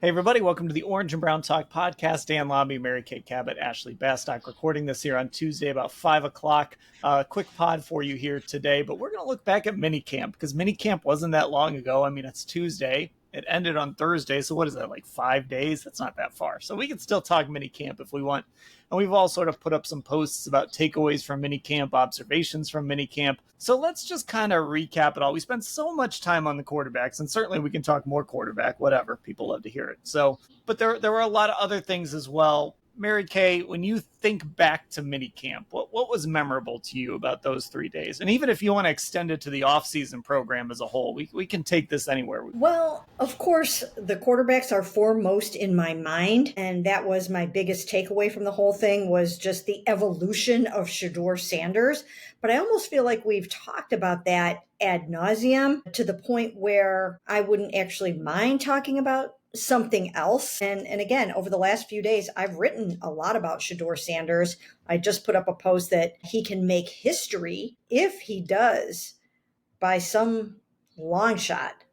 Hey everybody, welcome to the Orange and Brown Talk podcast. Dan Labbe, Mary Kay Cabot, Ashley Bastock recording this here on Tuesday about 5 o'clock. Quick pod for you here today, but we're going to look back at minicamp because minicamp wasn't that long ago. I mean, it's Tuesday. It ended on Thursday, so what is that, like 5 days? That's not that far. So we can still talk minicamp if we want. And we've all sort of put up some posts about takeaways from minicamp, observations from minicamp. So let's just kind of recap it all. We spent so much time on the quarterbacks, and certainly we can talk more quarterback, whatever. People love to hear it. So, but there were a lot of other things as well. Mary Kay, when you think back to minicamp, what was memorable to you about those 3 days? And even if you want to extend it to the offseason program as a whole, we can take this anywhere. Well, of course, the quarterbacks are foremost in my mind. And that was my biggest takeaway from the whole thing was just the evolution of Shedeur Sanders. But I almost feel like we've talked about that ad nauseum to the point where I wouldn't actually mind talking about something else. And again, over the last few days, I've written a lot about Shedeur Sanders. I just put up a post that he can make history if he does, by some long shot,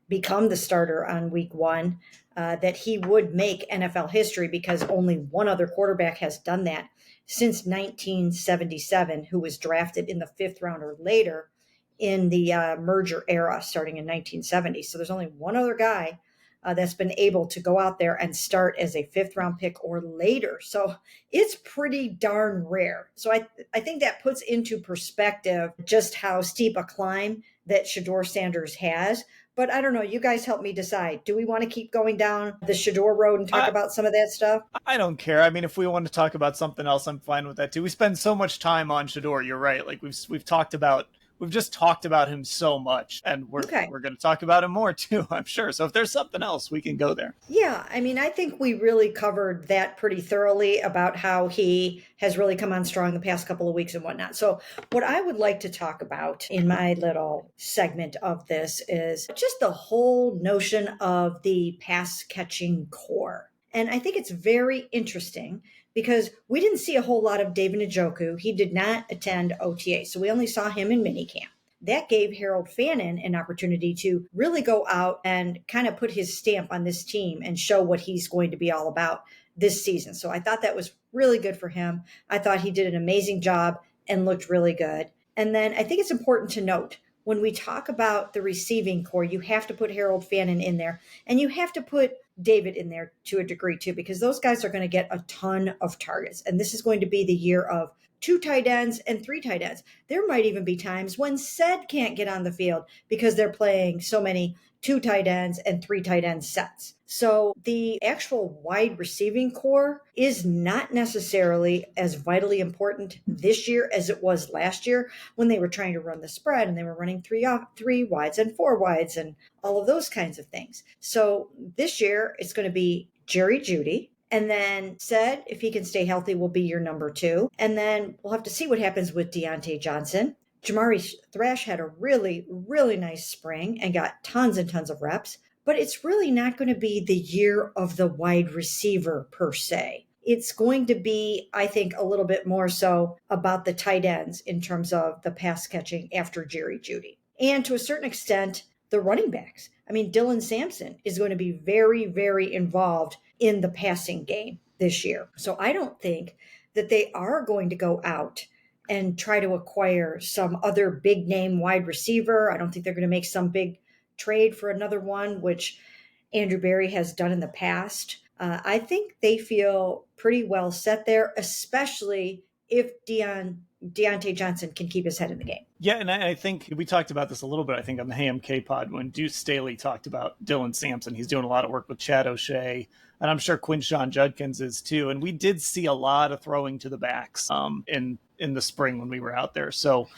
become the starter on week one, that he would make NFL history because only one other quarterback has done that since 1977, who was drafted in the fifth round or later in the merger era starting in 1970. So there's only one other guy that's been able to go out there and start as a fifth round pick or later. So it's pretty darn rare. So I think that puts into perspective just how steep a climb that Shedeur Sanders has. But I don't know. You guys help me decide. Do we want to keep going down the Shedeur road and talk about some of that stuff? I don't care. I mean, if we want to talk about something else, I'm fine with that too. We spend so much time on Shedeur. You're right. Like we've just talked about him so much, and we're going to talk about him more too, I'm sure. So if there's something else, we can go there. Yeah, I mean, I think we really covered that pretty thoroughly about how he has really come on strong the past couple of weeks and whatnot. So what I would like to talk about in my little segment of this is just the whole notion of the pass catching core. And I think it's very interesting because we didn't see a whole lot of David Njoku. He did not attend OTA, so we only saw him in minicamp. That gave Harold Fannin an opportunity to really go out and kind of put his stamp on this team and show what he's going to be all about this season. So I thought that was really good for him. I thought he did an amazing job and looked really good. And then I think it's important to note, when we talk about the receiving core, you have to put Harold Fannin in there, and you have to put David in there to a degree too, because those guys are going to get a ton of targets. And this is going to be the year of 2 tight ends and 3 tight ends. There might even be times when Sed can't get on the field because they're playing so many 2 tight ends and 3 tight end sets. So the actual wide receiving core is not necessarily as vitally important this year as it was last year when they were trying to run the spread and they were running 3 wides and 4 wides and all of those kinds of things. So this year it's going to be Jerry Jeudy. And then Sed, if he can stay healthy, will be your number 2. And then we'll have to see what happens with Deontay Johnson. Jamari Thrash had a really, really nice spring and got tons and tons of reps. But it's really not going to be the year of the wide receiver per se. It's going to be, I think, a little bit more so about the tight ends in terms of the pass catching after Jerry Jeudy. And to a certain extent, the running backs. I mean, Dylan Sampson is going to be very, very involved in the passing game this year. So I don't think that they are going to go out and try to acquire some other big name wide receiver. I don't think they're going to make some big trade for another one, which Andrew Berry has done in the past. I think they feel pretty well set there, especially if Deontay Johnson can keep his head in the game. Yeah, and I think we talked about this a little bit, I think, on the HMK pod when Deuce Staley talked about Dylan Sampson. He's doing a lot of work with Chad O'Shea, and I'm sure Quinshon Judkins is too. And we did see a lot of throwing to the backs in the spring when we were out there. So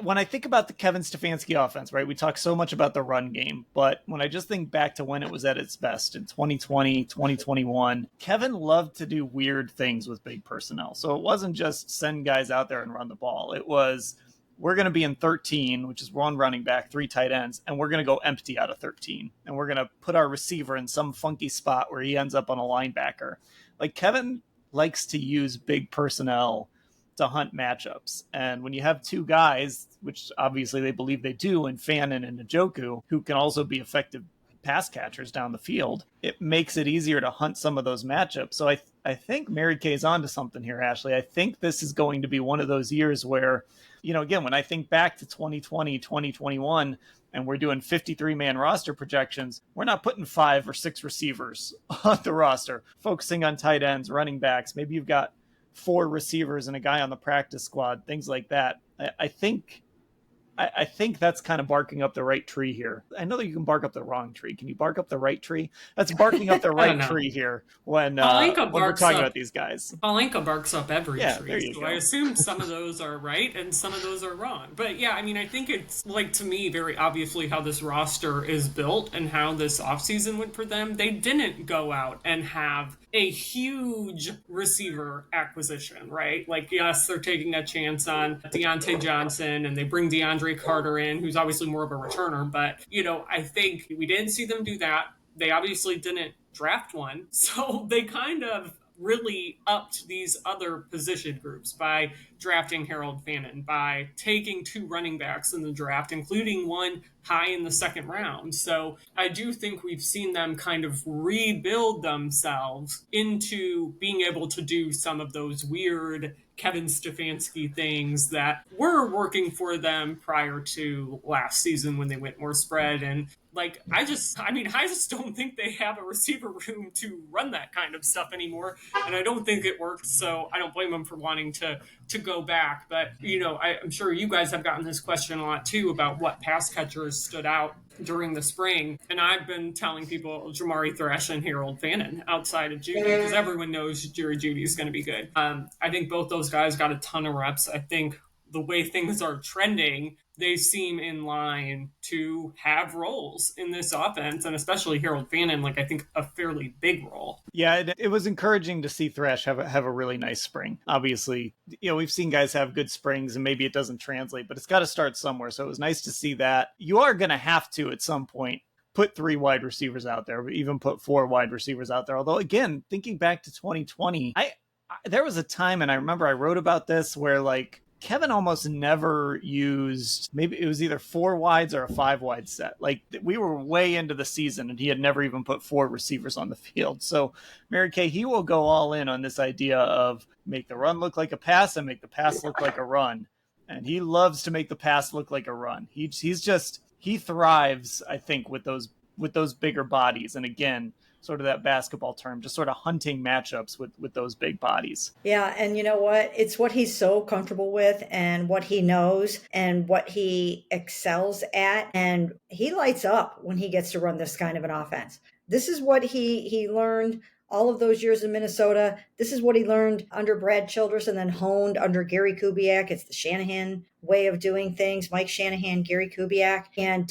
when I think about the Kevin Stefanski offense, right, we talk so much about the run game, but when I just think back to when it was at its best in 2020, 2021, Kevin loved to do weird things with big personnel. So it wasn't just send guys out there and run the ball. It was, we're going to be in 13, which is 1 running back, 3 tight ends, and we're going to go empty out of 13. And we're going to put our receiver in some funky spot where he ends up on a linebacker. Like, Kevin likes to use big personnel to hunt matchups. And when you have 2 guys, which obviously they believe they do, in Fannin and Njoku, who can also be effective pass catchers down the field, it makes it easier to hunt some of those matchups. So I think Mary Kay's onto something here, Ashley. I think this is going to be one of those years where, again, when I think back to 2020, 2021, and we're doing 53-man roster projections, we're not putting 5 or 6 receivers on the roster, focusing on tight ends, running backs. Maybe you've got 4 receivers and a guy on the practice squad, things like that. I think that's kind of barking up the right tree here. I know that you can bark up the wrong tree. Can you bark up the right tree? That's barking up the right tree here when we're talking about these guys. Palenka barks up every tree. There you so go. I assume some of those are right and some of those are wrong. But yeah, I mean, I think it's like, to me, very obviously how this roster is built and how this offseason went for them. They didn't go out and have a huge receiver acquisition, right? Like, yes, they're taking a chance on Deontay Johnson and they bring DeAndre Carter in, who's obviously more of a returner. But, I think we didn't see them do that. They obviously didn't draft one. So they kind of really upped these other position groups by drafting Harold Fannin, by taking 2 running backs in the draft, including one high in the second round. So I do think we've seen them kind of rebuild themselves into being able to do some of those weird Kevin Stefanski things that were working for them prior to last season when they went more spread. And I just don't think they have a receiver room to run that kind of stuff anymore. And I don't think it worked. So I don't blame them for wanting to go back. But, I'm sure you guys have gotten this question a lot too about what pass catchers stood out during the spring. And I've been telling people Jamari Thrash and Harold Fannin outside of Judy, because everyone knows Jerry Judy is going to be good. I think both those guys got a ton of reps. I think the way things are trending, they seem in line to have roles in this offense, and especially Harold Fannin, I think a fairly big role. Yeah, it was encouraging to see Thrash have a really nice spring. Obviously, we've seen guys have good springs and maybe it doesn't translate, but it's got to start somewhere. So it was nice to see that. You are going to have to, at some point, put 3 wide receivers out there, even put 4 wide receivers out there. Although, again, thinking back to 2020, there was a time, and I remember I wrote about this, where Kevin almost never used, maybe it was either 4 wides or a 5 wide set. We were way into the season and he had never even put 4 receivers on the field. So Mary Kay, he will go all in on this idea of make the run look like a pass and make the pass look like a run. And he loves to make the pass look like a run. He thrives, I think, with those bigger bodies. And again, sort of that basketball term, just sort of hunting matchups with those big bodies. Yeah, and you know what? It's what he's so comfortable with and what he knows and what he excels at. And he lights up when he gets to run this kind of an offense. This is what he learned all of those years in Minnesota. This is what he learned under Brad Childress and then honed under Gary Kubiak. It's the Shanahan way of doing things. Mike Shanahan, Gary Kubiak. And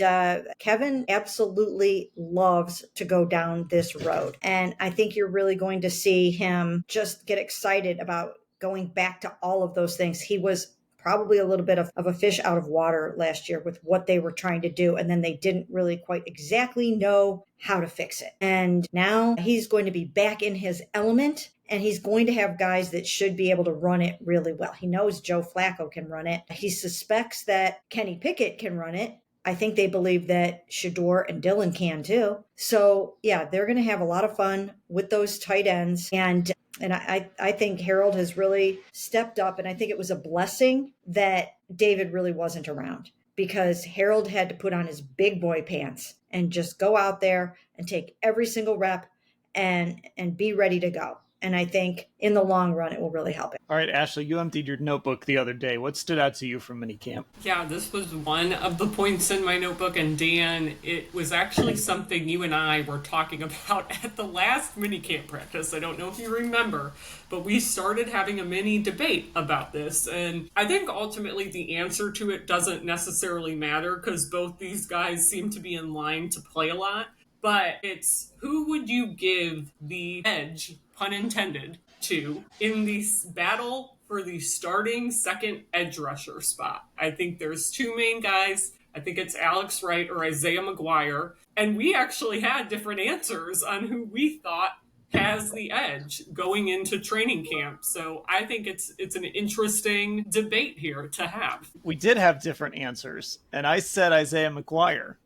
Kevin absolutely loves to go down this road. And I think you're really going to see him just get excited about going back to all of those things. He was probably a little bit of a fish out of water last year with what they were trying to do. And then they didn't really quite exactly know how to fix it. And now he's going to be back in his element, and he's going to have guys that should be able to run it really well. He knows Joe Flacco can run it. He suspects that Kenny Pickett can run it. I think they believe that Shador and Dillon can too. So yeah, they're going to have a lot of fun with those tight ends. And I think Harold has really stepped up. And I think it was a blessing that David really wasn't around, because Harold had to put on his big boy pants and just go out there and take every single rep and be ready to go. And I think in the long run, it will really help it. All right, Ashley, you emptied your notebook the other day. What stood out to you from minicamp? Yeah, this was one of the points in my notebook. And Dan, it was actually something you and I were talking about at the last minicamp practice. I don't know if you remember, but we started having a mini debate about this. And I think ultimately the answer to it doesn't necessarily matter, because both these guys seem to be in line to play a lot. But it's, who would you give the edge, pun intended, to in this battle for the starting second edge rusher spot? I think there's 2 main guys. I think it's Alex Wright or Isaiah McGuire. And we actually had different answers on who we thought has the edge going into training camp. So I think it's an interesting debate here to have. We did have different answers, and I said Isaiah McGuire.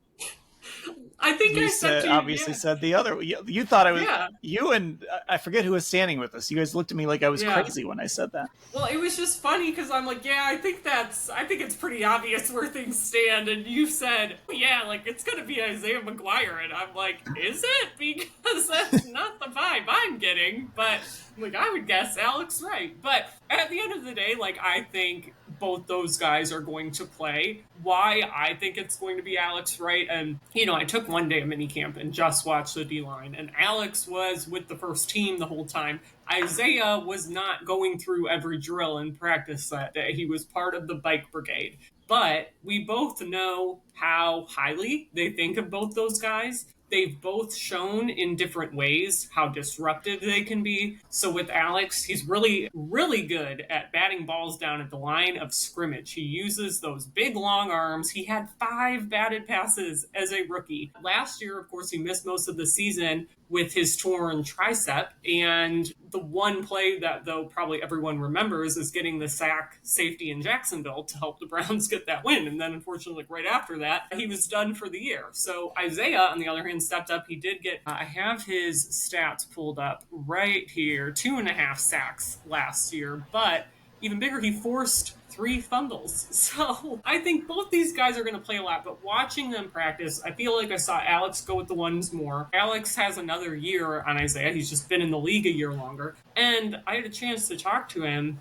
I think You I said said to you, obviously yeah. said the other. You thought I was Yeah. you and I forget who was standing with us. You guys looked at me like I was Yeah. crazy when I said that. Well, it was just funny because I'm like, yeah, I think it's pretty obvious where things stand. And you said, yeah, like it's going to be Isaiah McGuire. And I'm like, is it? Because that's not the vibe I'm getting. But like, I would guess Alex right. But at the end of the day, like, I think both those guys are going to play. Why I think it's going to be Alex Wright. And, I took one day of minicamp and just watched the D line. And Alex was with the first team the whole time. Isaiah was not going through every drill in practice that day. He was part of the bike brigade. But we both know how highly they think of both those guys. They've both shown in different ways how disruptive they can be. So with Alex, he's really, really good at batting balls down at the line of scrimmage. He uses those big long arms. He had 5 batted passes as a rookie. Last year, of course, he missed most of the season with his torn tricep. And the one play that, though, probably everyone remembers is getting the sack safety in Jacksonville to help the Browns get that win. And then, unfortunately, right after that, he was done for the year. So Isaiah, on the other hand, stepped up. He did get, I have his stats pulled up right here, 2.5 sacks last year. But even bigger, he forced 3 fumbles. So I think both these guys are going to play a lot, but watching them practice, I feel like I saw Alex go with the ones more. Alex has another year on Isaiah. He's just been in the league a year longer. And I had a chance to talk to him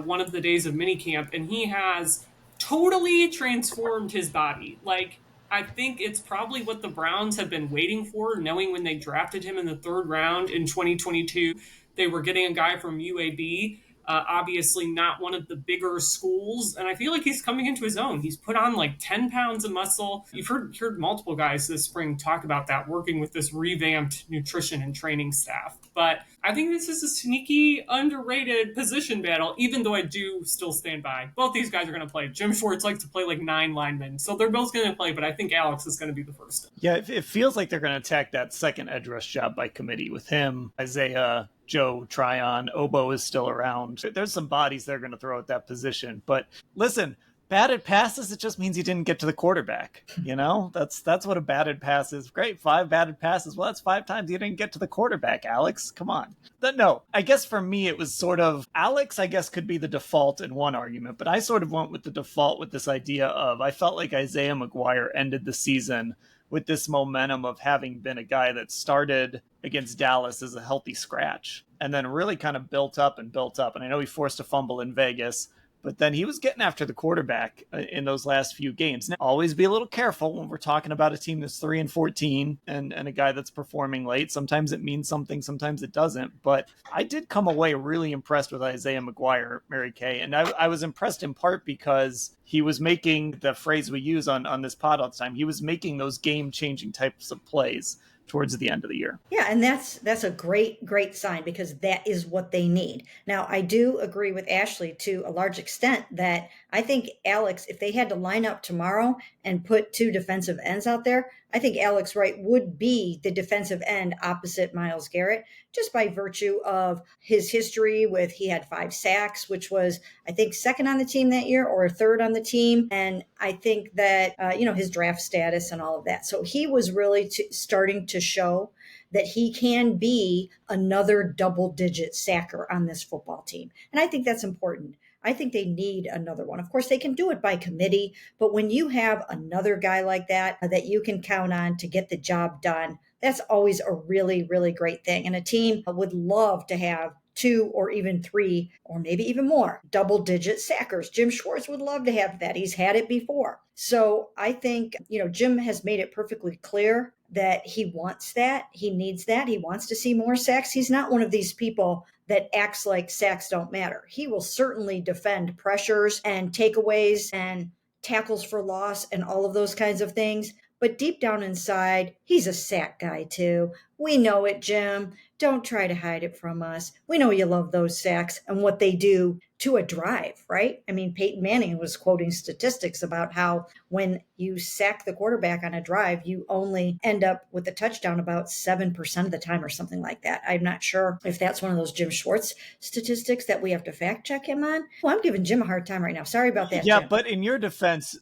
one of the days of minicamp, and he has totally transformed his body. Like, I think it's probably what the Browns have been waiting for, knowing when they drafted him in the 3rd round in 2022, they were getting a guy from UAB. Obviously not one of the bigger schools. And I feel like he's coming into his own. He's put on like 10 pounds of muscle. You've heard multiple guys this spring talk about that, working with this revamped nutrition and training staff. But I think this is a sneaky, underrated position battle, even though I do still stand by. Both these guys are going to play. Jim Schwartz likes to play like 9 linemen. So they're both going to play, but I think Alex is going to be the first. Yeah, it feels like they're going to attack that second edge rush job by committee with him, Isaiah, Joe Tryon. Obo is still around. There's some bodies they're going to throw at that position. But listen, batted passes, it just means you didn't get to the quarterback. That's what a batted pass is. Great, 5 batted passes. Well, that's 5 times you didn't get to the quarterback, Alex. Come on. No, I guess for me, it was sort of Alex, I guess, could be the default in one argument, but I sort of went with the default with this idea of I felt like Isaiah McGuire ended the season with this momentum of having been a guy that started against Dallas as a healthy scratch and then really kind of built up. And I know he forced a fumble in Vegas, but then he was getting after the quarterback in those last few games. Now, always be a little careful when we're talking about a team that's 3-14 and a guy that's performing late. Sometimes it means something, sometimes it doesn't. But I did come away really impressed with Isaiah McGuire, Mary Kay. And I was impressed in part because he was making the phrase we use on this pod all the time. He was making those game-changing types of plays towards the end of the year. Yeah, and that's a great sign because that is what they need. Now, I do agree with Ashley to a large extent that I think Alex, if they had to line up tomorrow and put 2 defensive ends out there, I think Alex Wright would be the defensive end opposite Myles Garrett, just by virtue of his history with he had 5 sacks, which was, I think, 2nd on the team that year or 3rd on the team. And I think that, his draft status and all of that. So he was really starting to show that he can be another double-digit sacker on this football team. And I think that's important. I think they need another one. Of course, they can do it by committee, but when you have another guy like that you can count on to get the job done, that's always a really, really great thing. And a team would love to have 2 or even 3 or maybe even more double-digit sackers. Jim Schwartz would love to have that. He's had it before. So I think, Jim has made it perfectly clear that he wants that. He needs that. He wants to see more sacks. He's not one of these people that acts like sacks don't matter. He will certainly defend pressures and takeaways and tackles for loss and all of those kinds of things. But deep down inside, he's a sack guy too. We know it, Jim. Don't try to hide it from us. We know you love those sacks and what they do to a drive, right? I mean, Peyton Manning was quoting statistics about how when you sack the quarterback on a drive, you only end up with a touchdown about 7% of the time or something like that. I'm not sure if that's one of those Jim Schwartz statistics that we have to fact check him on. Well, I'm giving Jim a hard time right now. Sorry about that, Yeah, Jim. but in your defense,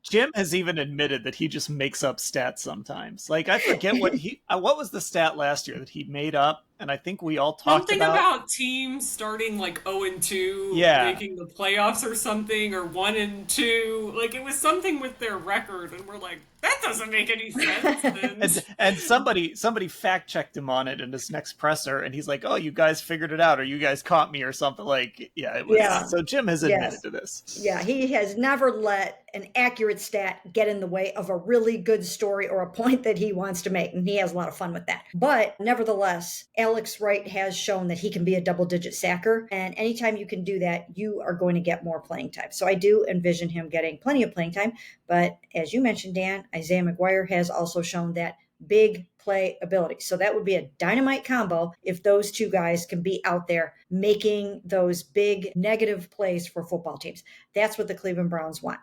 Jim has even admitted that he just makes up stats sometimes. Like, I forget what was the stat last year that he made up, and I think we all talked Something about about teams starting like 0-2, Yeah. making the playoffs or something, or 1-2. Like, it was something with their record, and we're like, that doesn't make any sense. And somebody fact checked him on it in his next presser, and he's like, "Oh, you guys figured it out, or you guys caught me, or something." Like, yeah, it was. Yeah. So Jim has admitted to this. Yeah, he has never let an accurate stat get in the way of a really good story or a point that he wants to make, and he has a lot of fun with that. But nevertheless, Alex Wright has shown that he can be a double-digit sacker, and anytime you can do that, you are going to get more playing time. So I do envision him getting plenty of playing time. But as you mentioned, Dan, Isaiah McGuire has also shown that big play ability. So that would be a dynamite combo if those two guys can be out there making those big negative plays for football teams. That's what the Cleveland Browns want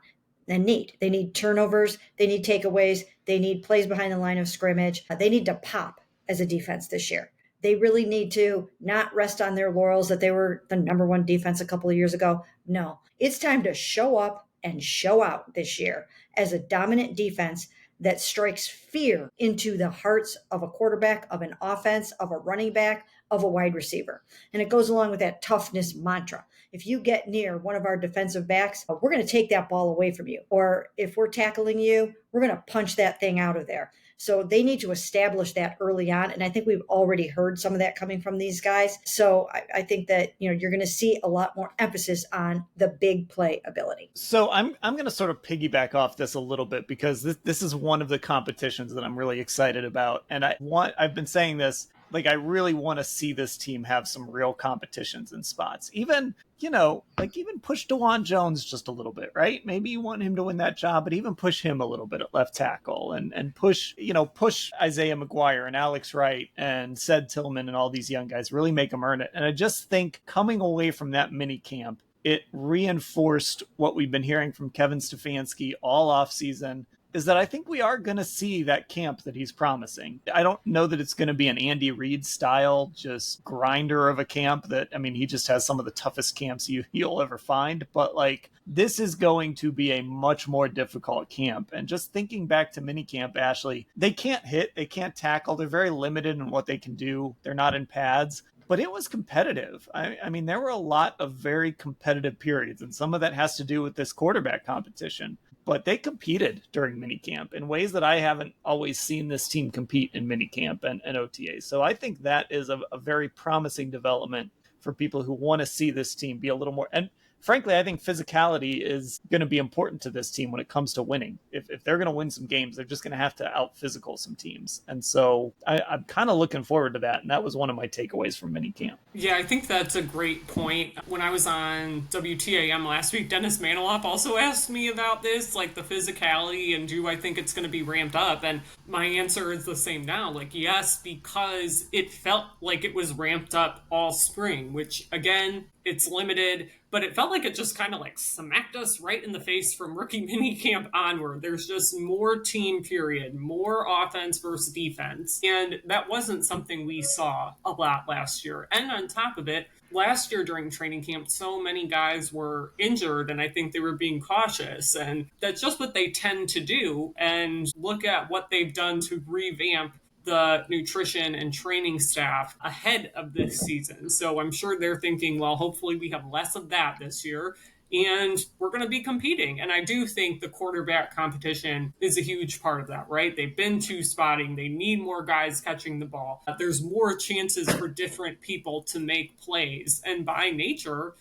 and need. They need turnovers. They need takeaways. They need plays behind the line of scrimmage. They need to pop as a defense this year. They really need to not rest on their laurels that they were the number one defense a couple of years ago. No, it's time to show up and show out this year as a dominant defense that strikes fear into the hearts of a quarterback, of an offense, of a running back, of a wide receiver. And it goes along with that toughness mantra. If you get near one of our defensive backs, we're going to take that ball away from you. Or if we're tackling you, we're going to punch that thing out of there. So they need to establish that early on. And I think we've already heard some of that coming from these guys. So I think that, you're going to see a lot more emphasis on the big play ability. So I'm going to sort of piggyback off this a little bit, because this is one of the competitions that I'm really excited about. And I've been saying this, like, I really want to see this team have some real competitions in spots. Even push DeJuan Jones just a little bit, right? Maybe you want him to win that job, but even push him a little bit at left tackle, and push Isaiah McGuire and Alex Wright and Ced Tillman and all these young guys, really make them earn it. And I just think coming away from that mini camp, it reinforced what we've been hearing from Kevin Stefanski all offseason, is that I think we are going to see that camp that he's promising. I don't know that it's going to be an Andy Reid style, just grinder of a camp that, I mean, he just has some of the toughest camps you'll ever find. But like, this is going to be a much more difficult camp. And just thinking back to minicamp, Ashley, they can't hit, they can't tackle. They're very limited in what they can do. They're not in pads. But it was competitive. I mean, there were a lot of very competitive periods, and some of that has to do with this quarterback competition. But they competed during minicamp in ways that I haven't always seen this team compete in minicamp and OTA. So I think that is a very promising development for people who want to see this team be a little more. And frankly, I think physicality is going to be important to this team when it comes to winning. If they're going to win some games, they're just going to have to out-physical some teams. And so I'm kind of looking forward to that. And that was one of my takeaways from minicamp. Yeah, I think that's a great point. When I was on WTAM last week, Dennis Manaloff also asked me about this, like the physicality, and do I think it's going to be ramped up? And my answer is the same now. Like, yes, because it felt like it was ramped up all spring, which, again, it's limited, but it felt like it just kind of like smacked us right in the face from rookie minicamp onward. There's just more team period, more offense versus defense. And that wasn't something we saw a lot last year. And on top of it, last year during training camp, so many guys were injured, and I think they were being cautious. And that's just what they tend to do. And look at what they've done to revamp the nutrition and training staff ahead of this season. So I'm sure they're thinking, well, hopefully we have less of that this year, and we're going to be competing. And I do think the quarterback competition is a huge part of that, right? They've been too spotting. They need more guys catching the ball. There's more chances for different people to make plays. And by nature,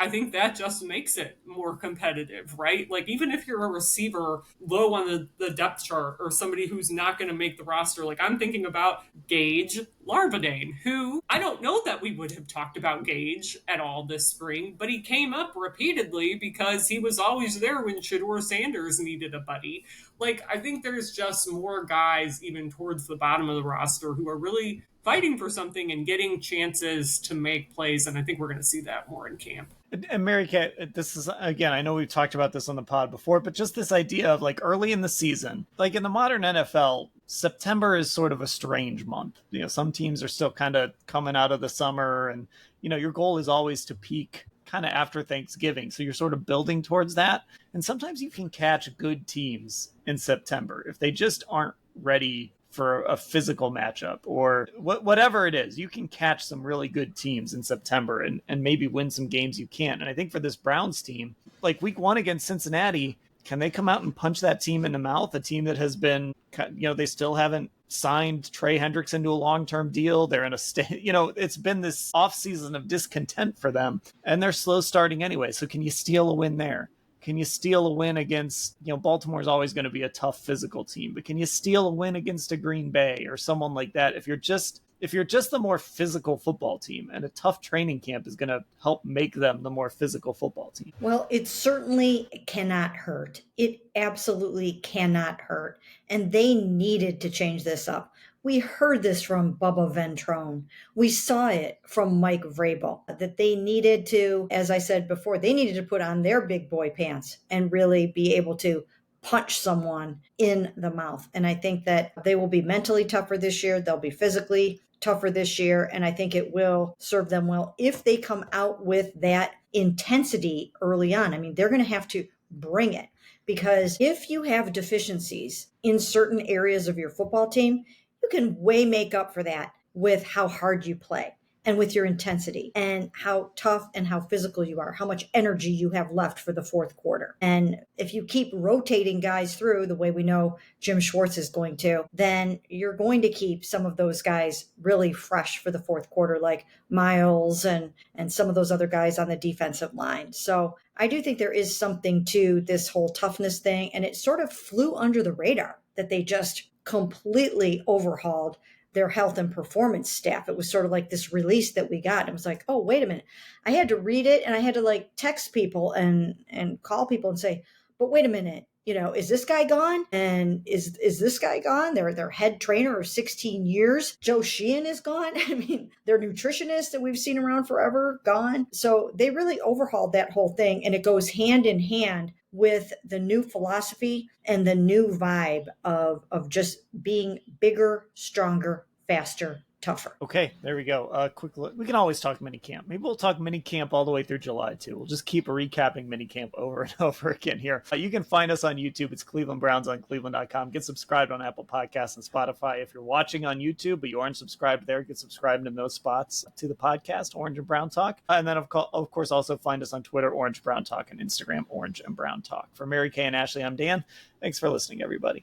I think that just makes it more competitive, right? Like, even if you're a receiver low on the depth chart, or somebody who's not going to make the roster, like I'm thinking about Gage Larvadane, who I don't know that we would have talked about Gage at all this spring, but he came up repeatedly because he was always there when Shedeur Sanders needed a buddy. Like, I think there's just more guys even towards the bottom of the roster who are really fighting for something and getting chances to make plays. And I think we're going to see that more in camp. And Mary Kay, this is, again, I know we've talked about this on the pod before, but just this idea of like early in the season, like in the modern NFL, September is sort of a strange month. Some teams are still kind of coming out of the summer, and, your goal is always to peak kind of after Thanksgiving. So you're sort of building towards that. And sometimes you can catch good teams in September if they just aren't ready for a physical matchup or whatever it is. You can catch some really good teams in September and maybe win some games you can't. And I think for this Browns team, like week 1 against Cincinnati, can they come out and punch that team in the mouth? A team that has been, they still haven't signed Trey Hendricks into a long-term deal. They're in a state, it's been this offseason of discontent for them, and they're slow starting anyway. So can you steal a win there? Can you steal a win against, Baltimore's always going to be a tough physical team, but can you steal a win against a Green Bay or someone like that? If you're just the more physical football team, and a tough training camp is going to help make them the more physical football team. Well, it certainly cannot hurt. It absolutely cannot hurt. And they needed to change this up. We heard this from Bubba Ventrone. We saw it from Mike Vrabel, that they needed to, as I said before, they needed to put on their big boy pants and really be able to punch someone in the mouth. And I think that they will be mentally tougher this year. They'll be physically tougher this year. And I think it will serve them well if they come out with that intensity early on. I mean, they're going to have to bring it, because if you have deficiencies in certain areas of your football team, you can way make up for that with how hard you play and with your intensity and how tough and how physical you are, how much energy you have left for the fourth quarter. And if you keep rotating guys through the way we know Jim Schwartz is going to, then you're going to keep some of those guys really fresh for the fourth quarter, like Myles and some of those other guys on the defensive line. So I do think there is something to this whole toughness thing. And it sort of flew under the radar that they just completely overhauled their health and performance staff. It was sort of like this release that we got. It was like, oh, wait a minute. I had to read it and I had to like text people and call people and say, but wait a minute, is this guy gone? And is this guy gone? Their head trainer of 16 years, Joe Sheehan, is gone. I mean, their nutritionist that we've seen around forever, gone. So they really overhauled that whole thing. And it goes hand in hand with the new philosophy and the new vibe of just being bigger, stronger, faster, tougher. Okay, there we go. Quick look. We can always talk minicamp. Maybe we'll talk minicamp all the way through July too. We'll just keep recapping minicamp over and over again here. You can find us on YouTube. It's Cleveland Browns on cleveland.com. Get subscribed on Apple Podcasts and Spotify. If you're watching on YouTube but you aren't subscribed there, get subscribed in those spots to the podcast, Orange and Brown Talk. And then of course also find us on Twitter, Orange Brown Talk, and Instagram, Orange and Brown Talk. For Mary Kay and Ashley, I'm Dan. Thanks for listening, everybody.